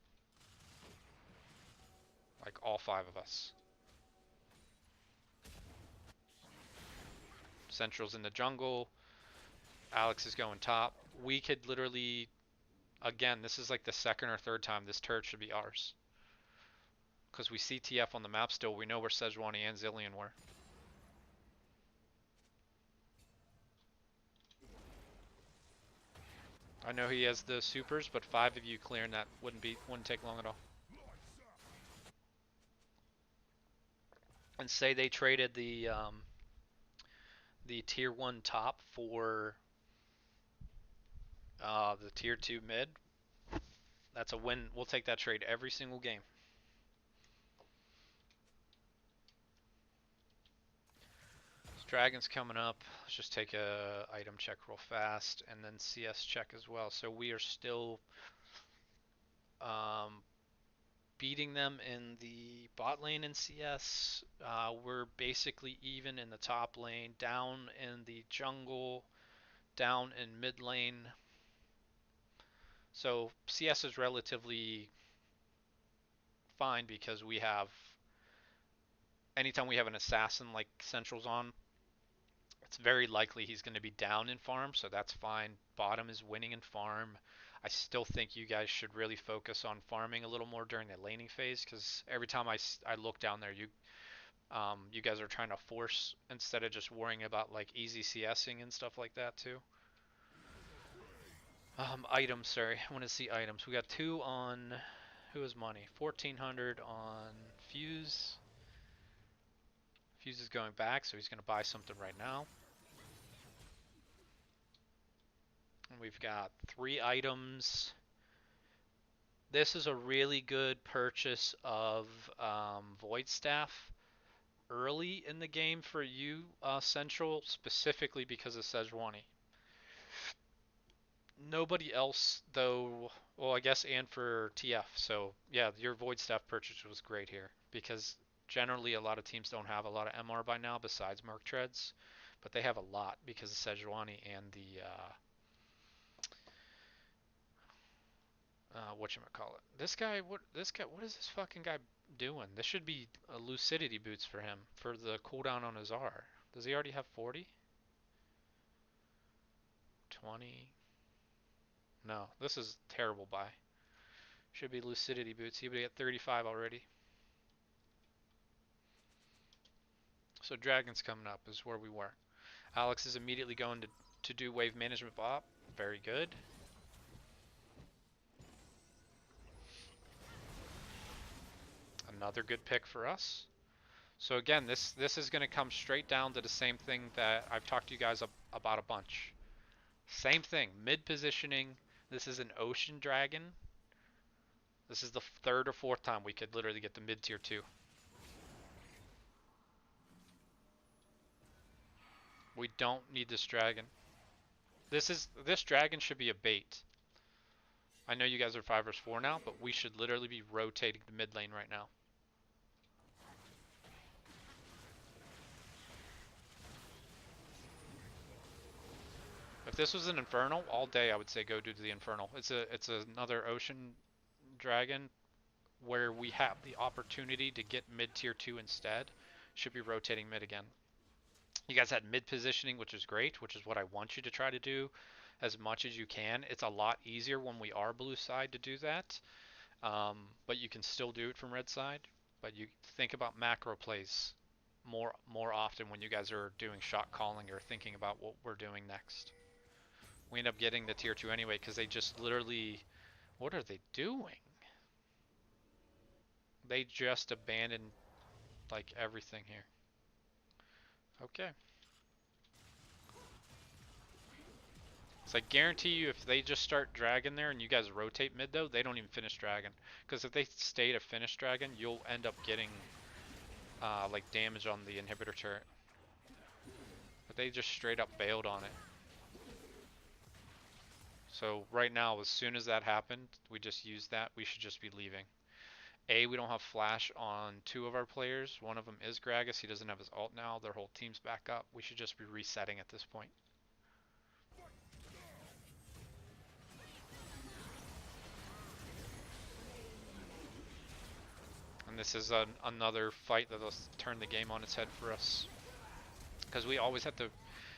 Like all 5 of us. Central's in the jungle. Alex is going top. We could literally, again, this is like the 2nd or 3rd time this turret should be ours. Because we see TF on the map still. We know where Sejuani and Zillion were. I know he has the supers, but 5 of you clearing that wouldn't take long at all. And say they traded the tier 1 top for the tier 2 mid. That's a win. We'll take that trade every single game. Dragon's coming up. Let's just take a item check real fast and then CS check as well. So we are still beating them in the bot lane in CS. We're basically even in the top lane, down in the jungle, down in mid lane. So CS is relatively fine because we have, anytime we have an assassin like Central's on, it's very likely he's going to be down in farm, so that's fine. Bottom is winning in farm. I still think you guys should really focus on farming a little more during the laning phase, because every time I look down there, you guys are trying to force instead of just worrying about like easy CSing and stuff like that too. Items, sorry. I want to see items. We got 2 on, who is money? 1400 on Fuse. Fuse is going back, so he's going to buy something right now. And we've got 3 items. This is a really good purchase of Void Staff early in the game for you, Central, specifically because of Sejuani. Nobody else, though, well, I guess, and for TF. So, yeah, your Void Staff purchase was great here because generally a lot of teams don't have a lot of MR by now besides Merc Treads, but they have a lot because of Sejuani and the whatchamacallit. This guy, what is this fucking guy doing? This should be lucidity boots for him for the cooldown on his R. Does he already have 40? 20? No, this is terrible buy. Should be lucidity boots. He would get 35 already. So Dragon's coming up is where we were. Alex is immediately going to do wave management bot. Very good. Another good pick for us. So again, this is going to come straight down to the same thing that I've talked to you guys about a bunch. Same thing, mid positioning. This is an ocean dragon. This is the 3rd or 4th time we could literally get the mid tier 2. We don't need this dragon. This dragon should be a bait. I know you guys are 5 vs 4 now, but we should literally be rotating the mid lane right now. If this was an Infernal, all day I would say go do the Infernal. It's another ocean dragon where we have the opportunity to get mid tier 2 instead. Should be rotating mid again. You guys had mid positioning, which is great, which is what I want you to try to do as much as you can. It's a lot easier when we are blue side to do that, but you can still do it from red side. But you think about macro plays more often when you guys are doing shot calling or thinking about what we're doing next. We end up getting the tier 2 anyway because they just literally, what are they doing? They just abandoned like everything here. Okay. So I guarantee you, if they just start dragon there and you guys rotate mid though, they don't even finish dragon. Because if they stay to finish dragon, you'll end up getting like damage on the inhibitor turret. But they just straight up bailed on it. So right now, as soon as that happened, we just used that. We should just be leaving. We don't have flash on two of our players. One of them is Gragas. He doesn't have his ult now. Their whole team's back up. We should just be resetting at this point. And this is another fight that'll turn the game on its head for us. Because we always have to.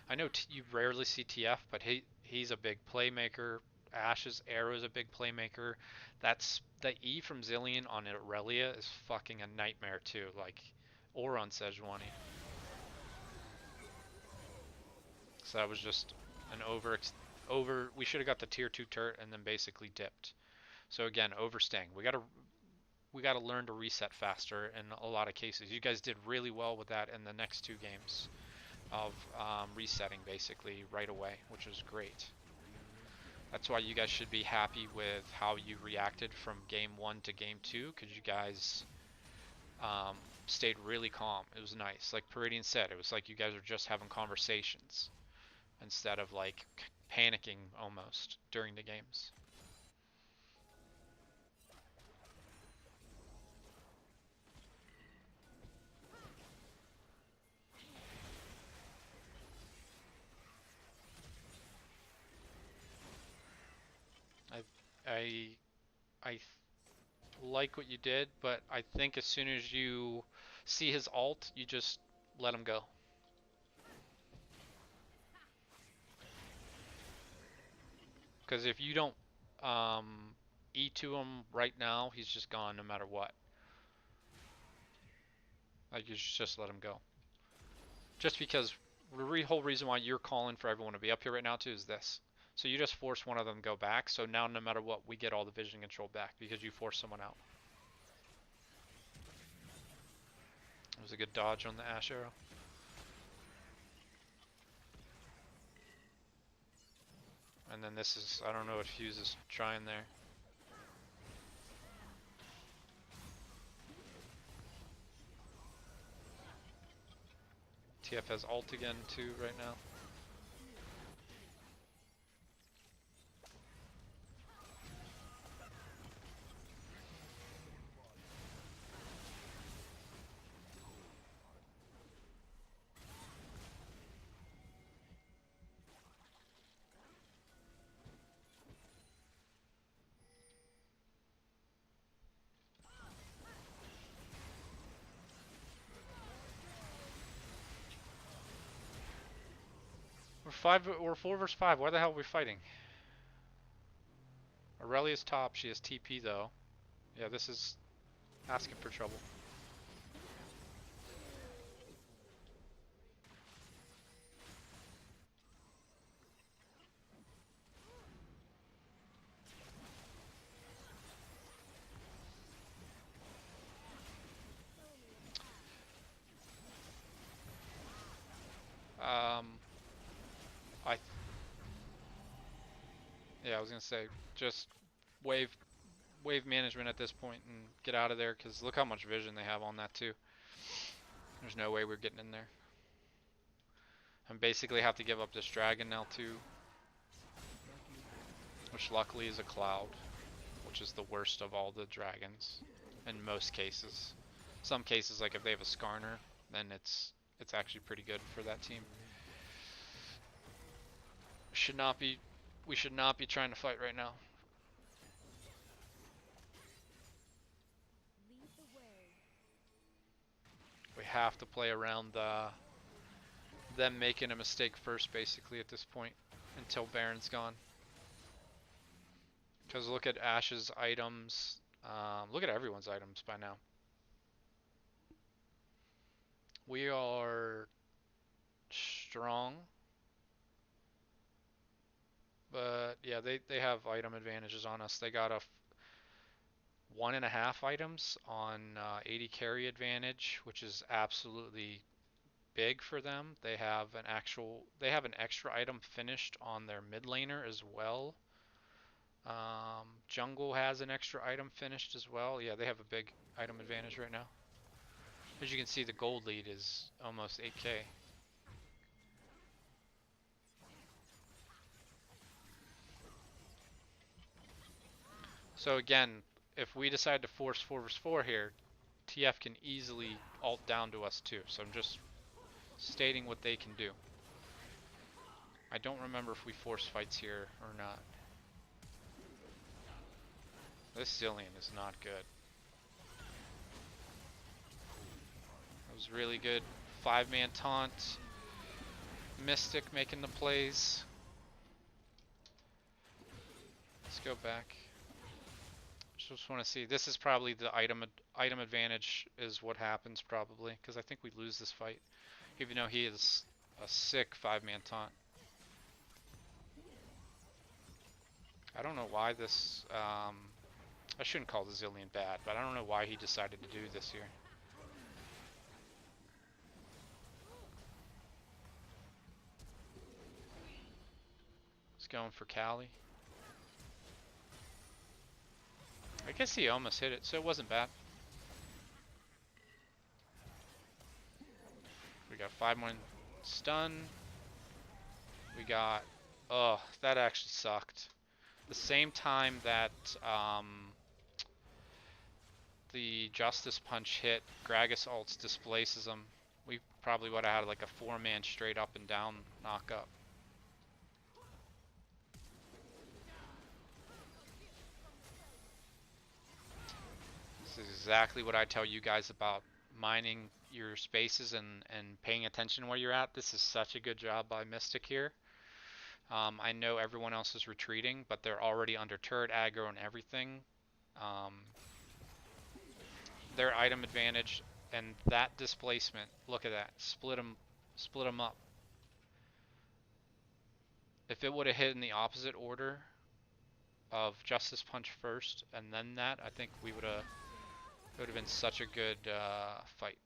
I know you rarely see TF, but he's a big playmaker. Ash's arrow is a big playmaker. That's the E from Zillion on Aurelia is fucking a nightmare too. Like, or on Sejuani. So that was just an over. We should have got the tier 2 turret and then basically dipped. So again, overstaying. We gotta learn to reset faster in a lot of cases. You guys did really well with that in the next two games of resetting basically right away, which was great. That's why you guys should be happy with how you reacted from game 1 to game 2, because you guys stayed really calm. It was nice. Like Peridian said, it was like you guys were just having conversations instead of like panicking almost during the games. I I I like what you did, but I think as soon as you see his ult, you just let him go. Because if you don't E to him right now, he's just gone no matter what. Like, you should just let him go. Just because the whole reason why you're calling for everyone to be up here right now too is this. So you just force one of them to go back, so now no matter what, we get all the vision control back because you force someone out. It was a good dodge on the Ash arrow. And then this is, I don't know what Fuse is trying there. TF has ult again too right now. We're 4 versus 5. Why the hell are we fighting? Aurelia's top. She has TP though. Yeah, this is asking for trouble. Um, I Yeah, I was gonna say just wave wave management at this point and get out of there because look how much vision they have on that too. There's no way we're getting in there. And basically have to give up this dragon now too, which luckily is a cloud, which is the worst of all the dragons in most cases. Some cases, like if they have a Skarner, then it's actually pretty good for that team. Should not be we should not be trying to fight right now. We have to play around them making a mistake first, basically, at this point, until Baron's gone. Because look at Ash's items. Look at everyone's items by now. We are strong. But yeah, they have item advantages on us. They got a 1.5 items on 80 carry advantage, which is absolutely big for them. They have an extra item finished on their mid laner as well. Jungle has an extra item finished as well. Yeah, they have a big item advantage right now. As you can see, the gold lead is almost 8k. So again, if we decide to force 4 vs 4 here, TF can easily ult down to us too. So I'm just stating what they can do. I don't remember if we force fights here or not. This Zillion is not good. It was really good. 5-man taunt. Mystic making the plays. Let's go back. Just want to see. This is probably the item advantage is what happens probably, because I think we lose this fight, even though he is a sick 5-man taunt. I don't know why this. I shouldn't call the Zillion bad, but I don't know why he decided to do this here. He's going for Callie. I guess he almost hit it, so it wasn't bad. We got 5-1 stun. We got... Oh, that actually sucked. The same time that the Justice Punch hit, Gragas ults displaces him. We probably would have had like a 4-man straight up and down knock up. This is exactly what I tell you guys about mining your spaces and paying attention where you're at. This is such a good job by Mystic here. I know everyone else is retreating, but they're already under turret aggro and everything. Their item advantage and that displacement, look at that, split them up. If it would have hit in the opposite order of Justice Punch first and then that, I think we would have. It would have been such a good fight.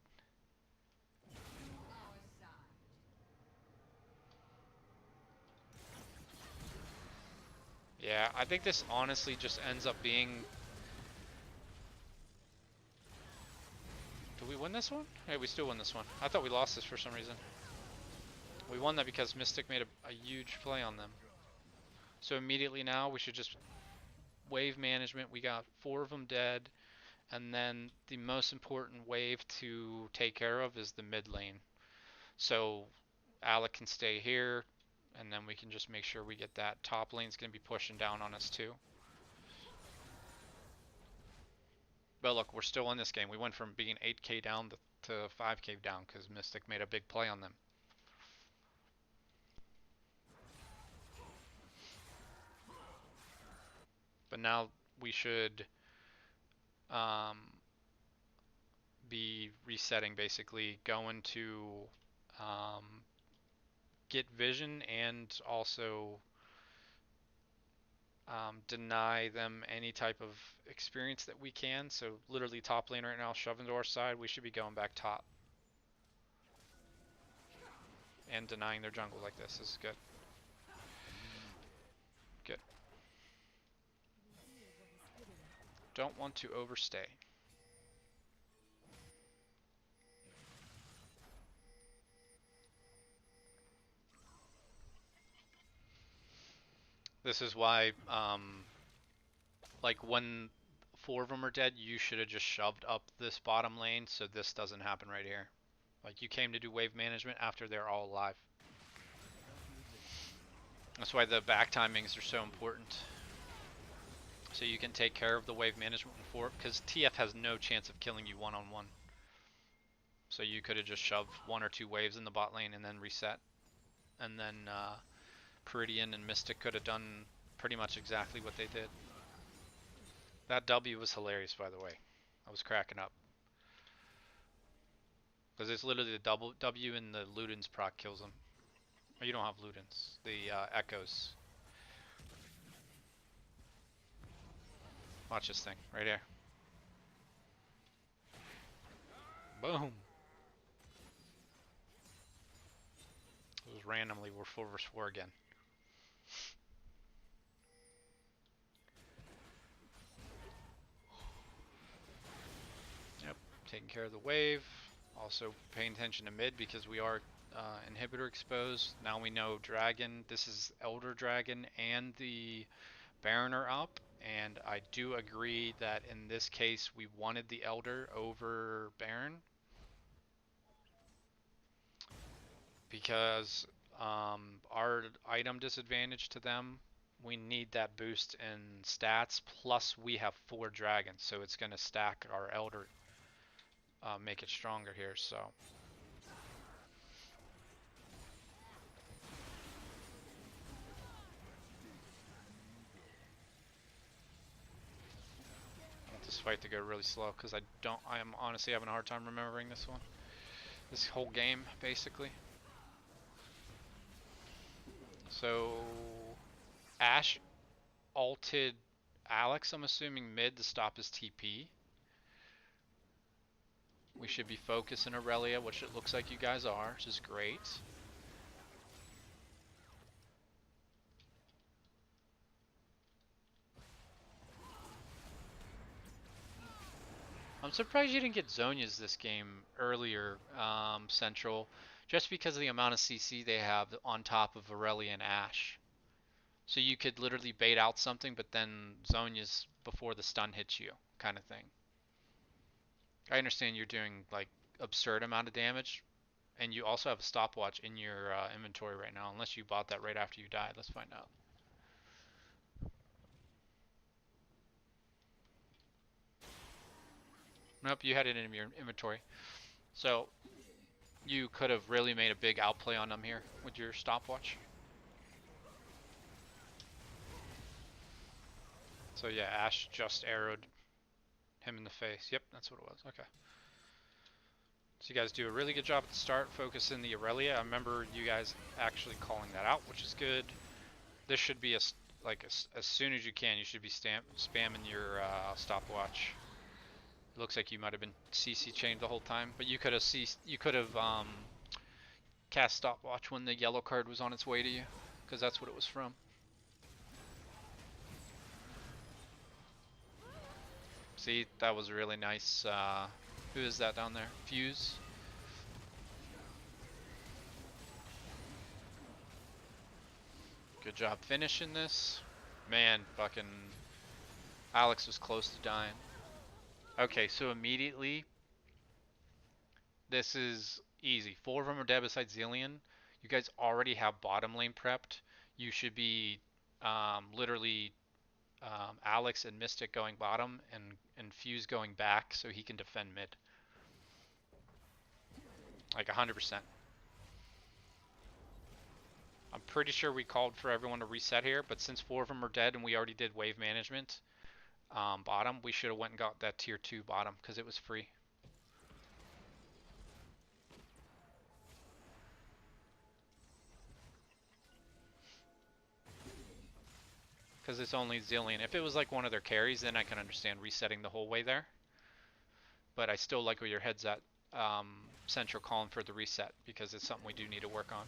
Yeah, I think this honestly just ends up being... Did we win this one? Hey, we still won this one. I thought we lost this for some reason. We won that because Mystic made a huge play on them. So immediately now we should just wave management. We got 4 of them dead. And then the most important wave to take care of is the mid lane. So Alec can stay here, and then we can just make sure we get that. Top lane's going to be pushing down on us too. But look, we're still in this game. We went from being 8k down to 5k down because Mystic made a big play on them. But now we should be resetting, basically going to get vision and also deny them any type of experience that we can. So literally top lane right now shoving to our side, we should be going back top and denying their jungle like this. This is good. Good. Don't want to overstay. This is why, like when 4 of them are dead, you should have just shoved up this bottom lane so this doesn't happen right here. Like you came to do wave management after they're all alive. That's why the back timings are so important. So you can take care of the wave management before, because TF has no chance of killing you one-on-one. So you could have just shoved 1 or 2 waves in the bot lane and then reset. And then Peridian and Mystic could have done pretty much exactly what they did. That W was hilarious, by the way. I was cracking up. Because it's literally the double W and the Luden's proc kills him. Oh, you don't have Ludens. The Echoes. Watch this thing, right here. Boom. rolls randomly. We're 4 versus 4 again. Yep, taking care of the wave. Also paying attention to mid because we are inhibitor exposed. Now we know dragon. This is Elder Dragon and the Baron are up. And I do agree that in this case we wanted the Elder over Baron. Because our item disadvantage to them, we need that boost in stats, plus we have 4 dragons, so it's going to stack our Elder, make it stronger here, so. I want this fight to go really slow, because I am honestly having a hard time remembering this one. This whole game, basically. So, Ashe ulted Alex, I'm assuming mid to stop his TP. We should be focusing Aurelia, which it looks like you guys are, which is great. I'm surprised you didn't get Zhonya's this game earlier, Central, just because of the amount of CC they have on top of Aurelia and Ashe. So you could literally bait out something, but then Zhonya's before the stun hits you, kind of thing. I understand you're doing like absurd amount of damage, and you also have a stopwatch in your inventory right now, unless you bought that right after you died. Let's find out. Nope, you had it in your inventory. So you could have really made a big outplay on them here with your stopwatch. So yeah, Ashe just arrowed him in the face. Yep, that's what it was. Okay. So you guys do a really good job at the start, focusing the Aurelia. I remember you guys actually calling that out, which is good. This should be as soon as you can, you should be spamming your stopwatch. It looks like you might have been CC chained the whole time, but you could have cast stopwatch when the yellow card was on its way to you, because that's what it was from. See, that was really nice. Who is that down there? Fuse. Good job finishing this. Man, fucking Alex was close to dying. Okay, so immediately, this is easy. 4 of them are dead besides Zillion. You guys already have bottom lane prepped. You should be literally Alex and Mystic going bottom and Fuse going back so he can defend mid. Like 100%. I'm pretty sure we called for everyone to reset here, but since 4 of them are dead and we already did wave management bottom, we should have went and got that tier 2 bottom because it was free. Because it's only Zillion. If it was like one of their carries, then I can understand resetting the whole way there. But I still like where your head's at, Central calling for the reset, because it's something we do need to work on.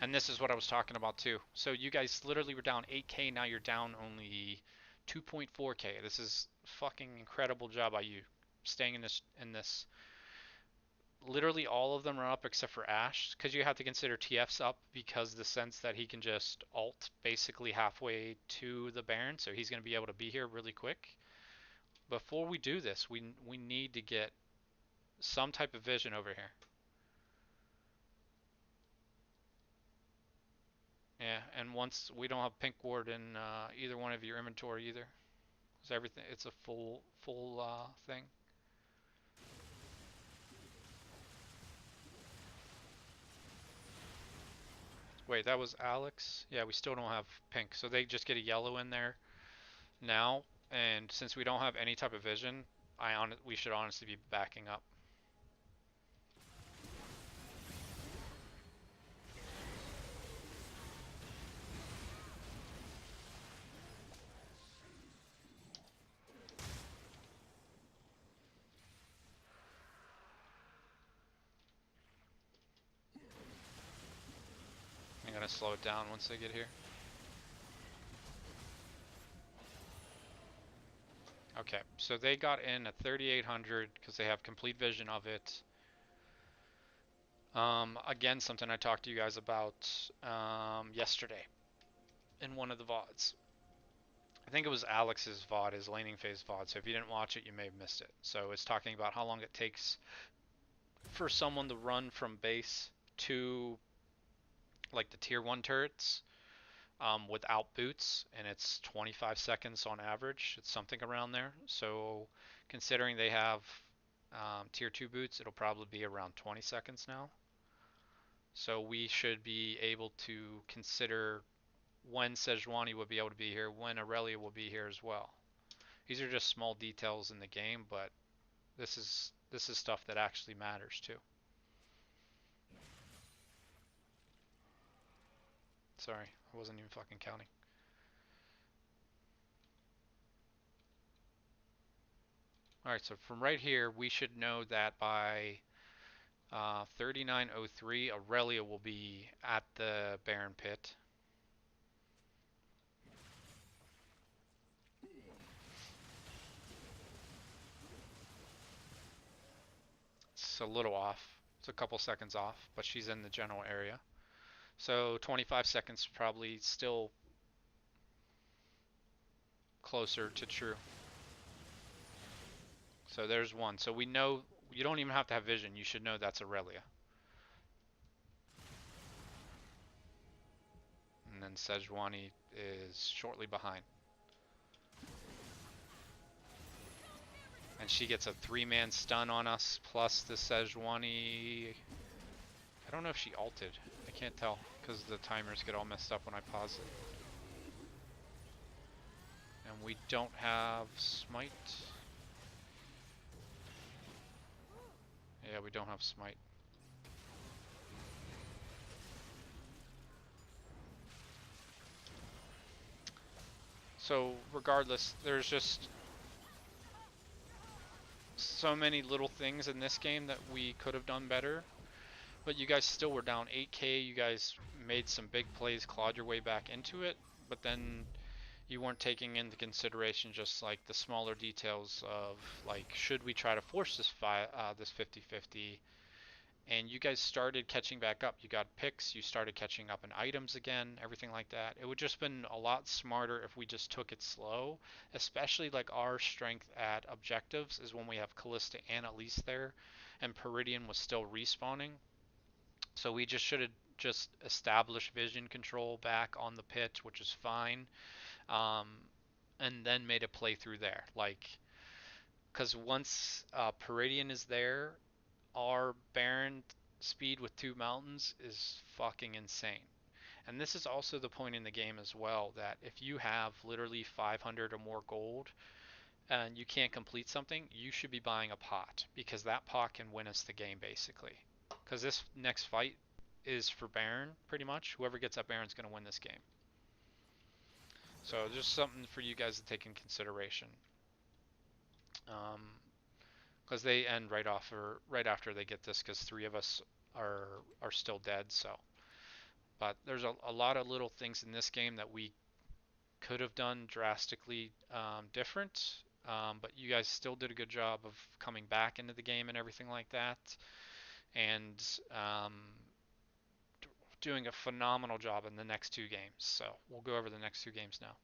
And this is what I was talking about too. So you guys literally were down 8k, now you're down only 2.4k. This is fucking incredible job by you, staying in this. Literally all of them are up except for Ashe, because you have to consider TF's up because the sense that he can just ult basically halfway to the Baron, so he's going to be able to be here really quick. Before we do this, we need to get some type of vision over here. Yeah, and once we don't have pink ward in either one of your inventory either, because everything it's a full thing. Wait, that was Alex? Yeah, we still don't have pink, so they just get a yellow in there now. And since we don't have any type of vision, we should honestly be backing up. slow it down once they get here. Okay, so they got in at 3,800 because they have complete vision of it. Again, something I talked to you guys about yesterday in one of the VODs. I think it was Alex's VOD, his laning phase VOD. So if you didn't watch it, you may have missed it. So it's talking about how long it takes for someone to run from base to like the tier 1 turrets without boots, and it's 25 seconds on average. It's something around there. So considering they have tier 2 boots, it'll probably be around 20 seconds now. So we should be able to consider when Sejuani will be able to be here, when Aurelia will be here as well. These are just small details in the game, but this is stuff that actually matters too. Sorry, I wasn't even fucking counting. Alright, so from right here, we should know that by 3903, Aurelia will be at the Baron Pit. It's a little off. It's a couple seconds off, but she's in the general area. So 25 seconds probably still closer to true. So there's one. So we know, you don't even have to have vision. You should know that's Aurelia. And then Sejuani is shortly behind. And she gets a 3-man stun on us, plus the Sejuani. I don't know if she ulted. I can't tell, because the timers get all messed up when I pause it. And we don't have smite. Yeah, we don't have smite. So regardless, there's just so many little things in this game that we could have done better. But you guys still were down 8k. You guys made some big plays, clawed your way back into it. But then you weren't taking into consideration just like the smaller details of like, should we try to force this 50-50? And you guys started catching back up. You got picks, you started catching up in items again, everything like that. It would just been a lot smarter if we just took it slow, especially like our strength at objectives is when we have Callista and Elise there, and Peridian was still respawning. So we just should have just established vision control back on the pit, which is fine, um, and then made a play through there. Like, because once Peridian is there, our Baron speed with 2 mountains is fucking insane. And this is also the point in the game as well that if you have literally 500 or more gold and you can't complete something, you should be buying a pot because that pot can win us the game basically. Because this next fight is for Baron pretty much. Whoever gets that Baron's going to win this game. So just something for you guys to take in consideration. Because they end right after they get this, because 3 of us are still dead. So, but there's a lot of little things in this game that we could have done drastically different. But you guys still did a good job of coming back into the game and everything like that, and doing a phenomenal job in the next 2 games. So we'll go over the next 2 games now.